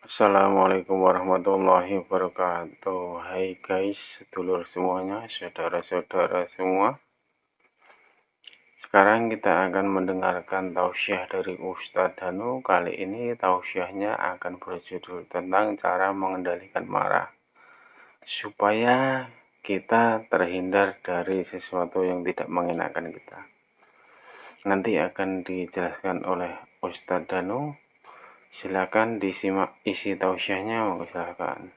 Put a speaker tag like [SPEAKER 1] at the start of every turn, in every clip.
[SPEAKER 1] Assalamualaikum warahmatullahi wabarakatuh. Hai guys, sedulur semuanya, saudara-saudara semua. Sekarang kita akan mendengarkan tausiah dari Ustadz Danu. Kali ini tausiahnya akan berjudul tentang cara mengendalikan marah, supaya kita terhindar dari sesuatu yang tidak mengenakan kita. Nanti akan dijelaskan oleh Ustadz Danu. Silakan disimak isi tausiahnya, silakan.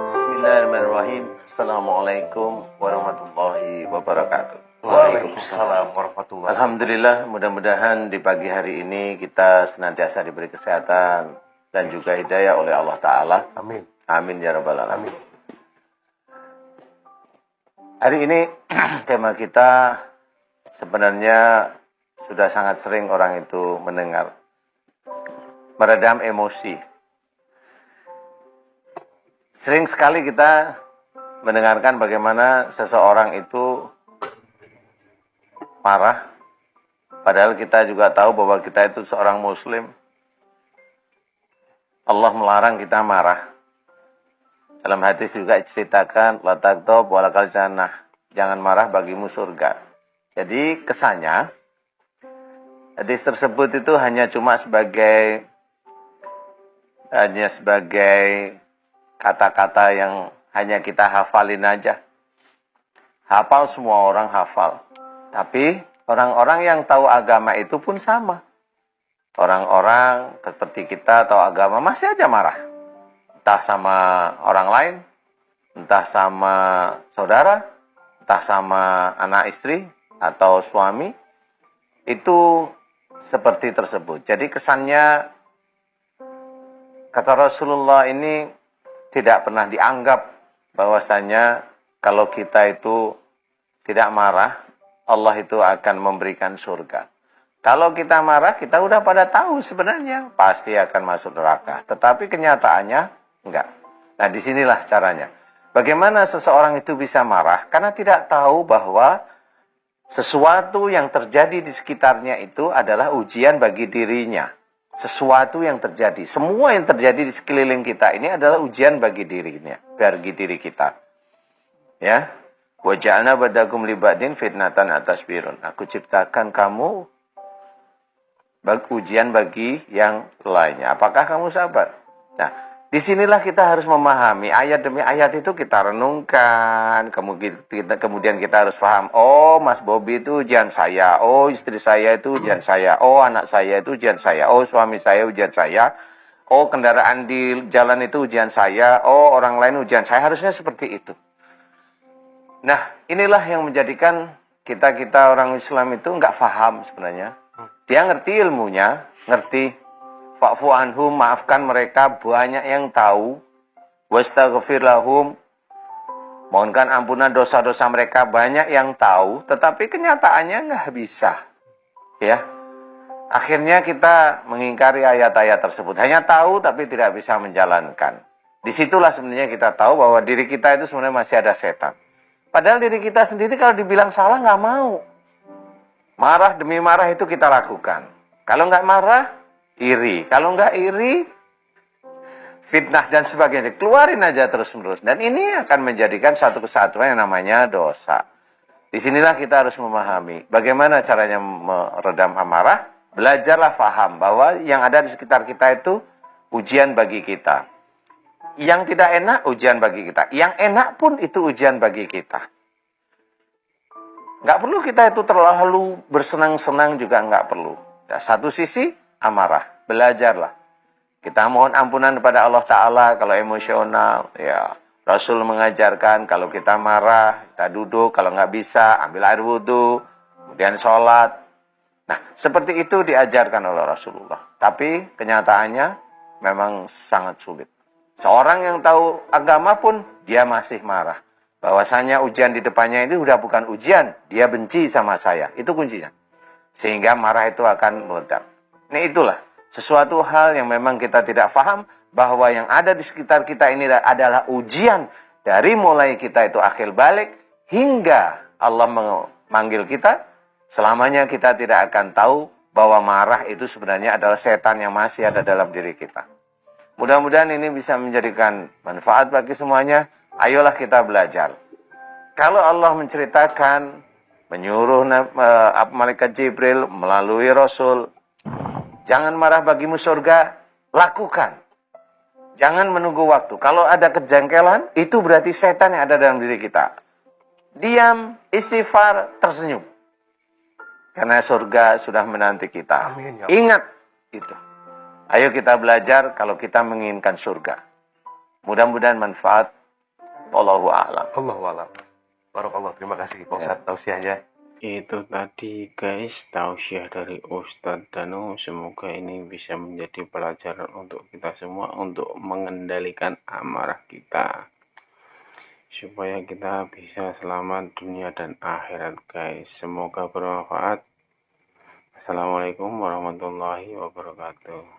[SPEAKER 2] Bismillahirrahmanirrahim. Assalamualaikum warahmatullahi wabarakatuh.
[SPEAKER 3] Waalaikumsalam warahmatullahi wabarakatuh.
[SPEAKER 2] Alhamdulillah, mudah-mudahan di pagi hari ini kita senantiasa diberi kesehatan dan juga hidayah oleh Allah Ta'ala.
[SPEAKER 3] Amin.
[SPEAKER 2] Amin ya rabbal alamin. Hari ini tema kita sebenarnya sudah sangat sering orang itu mendengar. Meredam emosi. Sering sekali kita mendengarkan bagaimana seseorang itu marah, padahal kita juga tahu bahwa kita itu seorang muslim. Allah melarang kita marah. Dalam hadis juga diceritakan, la taghdab walakal jannah, jangan marah bagimu surga. Jadi kesannya hadis tersebut itu hanya sebagai kata-kata yang hanya kita hafalin aja. Hafal, semua orang hafal. Tapi orang-orang yang tahu agama itu pun sama. Orang-orang seperti kita tahu agama masih aja marah. Entah sama orang lain, entah sama saudara, entah sama anak istri atau suami. Itu seperti tersebut. Jadi kesannya, kata Rasulullah, ini tidak pernah dianggap bahwasanya kalau kita itu tidak marah, Allah itu akan memberikan surga. Kalau kita marah, kita udah pada tahu sebenarnya pasti akan masuk neraka. Tetapi kenyataannya enggak. Nah, disinilah caranya. Bagaimana seseorang itu bisa marah? Karena tidak tahu bahwa sesuatu yang terjadi di sekitarnya itu adalah ujian bagi dirinya. Sesuatu yang terjadi, semua yang terjadi di sekeliling kita ini adalah ujian bagi dirinya, bagi diri kita. Ya, wa ja'alna badakum libadin fitnatan atasbirun. Aku ciptakan kamu ujian bagi yang lainnya. Apakah kamu sabar? Nah, disinilah kita harus memahami ayat demi ayat itu kita renungkan. Kemudian kita harus paham, oh Mas Bobi itu ujian saya, oh istri saya itu ujian saya, oh anak saya itu ujian saya, oh suami saya ujian saya, oh kendaraan di jalan itu ujian saya, oh orang lain ujian saya. Harusnya seperti itu. Nah, inilah yang menjadikan kita orang Islam itu nggak paham sebenarnya. Dia ngerti ilmunya, ngerti. Fa'fu anhum, maafkan mereka, banyak yang tahu. Wastaghfir lahum, mohonkan ampunan dosa-dosa mereka, banyak yang tahu. Tetapi kenyataannya nggak bisa. Ya, akhirnya kita mengingkari ayat-ayat tersebut. Hanya tahu tapi tidak bisa menjalankan. Disitulah sebenarnya kita tahu bahwa diri kita itu sebenarnya masih ada setan. Padahal diri kita sendiri kalau dibilang salah nggak mau. Marah demi marah itu kita lakukan. Kalau nggak marah, iri. Kalau nggak iri, fitnah dan sebagainya. Keluarin aja terus-menerus. Dan ini akan menjadikan satu kesatuan yang namanya dosa. Disinilah kita harus memahami bagaimana caranya meredam amarah. Belajarlah paham bahwa yang ada di sekitar kita itu ujian bagi kita. Yang tidak enak, ujian bagi kita. Yang enak pun itu ujian bagi kita. Nggak perlu kita itu terlalu bersenang-senang juga nggak perlu. Ya, satu sisi, amarah. Belajarlah. Kita mohon ampunan kepada Allah Ta'ala kalau emosional. Ya, Rasul mengajarkan kalau kita marah, kita duduk. Kalau nggak bisa, ambil air wudhu. Kemudian sholat. Nah, seperti itu diajarkan oleh Rasulullah. Tapi kenyataannya memang sangat sulit. Seorang yang tahu agama pun dia masih marah. Bahwasanya ujian di depannya ini udah bukan ujian. Dia benci sama saya. Itu kuncinya. Sehingga marah itu akan meledak. Nah, itulah sesuatu hal yang memang kita tidak paham. Bahwa yang ada di sekitar kita ini adalah ujian. Dari mulai kita itu akhir balik. Hingga Allah memanggil kita. Selamanya kita tidak akan tahu bahwa marah itu sebenarnya adalah setan yang masih ada dalam diri kita. Mudah-mudahan ini bisa menjadikan manfaat bagi semuanya. Ayolah kita belajar. Kalau Allah menceritakan, menyuruh malaikat Jibril melalui Rasul, jangan marah bagimu surga, lakukan. Jangan menunggu waktu. Kalau ada kejengkelan, itu berarti setan yang ada dalam diri kita. Diam, istighfar, tersenyum. Karena surga sudah menanti kita.
[SPEAKER 3] Amin, ya.
[SPEAKER 2] Ingat itu. Ayo kita belajar kalau kita menginginkan surga. Mudah-mudahan manfaat. Wallahu a'lam.
[SPEAKER 3] Allahu a'lam. Barakallah. Terima kasih Pak Ustadz tausiahnya.
[SPEAKER 1] Itu tadi guys tausiah dari Ustadz Danu. Semoga ini bisa menjadi pelajaran untuk kita semua untuk mengendalikan amarah kita, supaya kita bisa selamat dunia dan akhirat guys. Semoga bermanfaat. Assalamualaikum warahmatullahi wabarakatuh.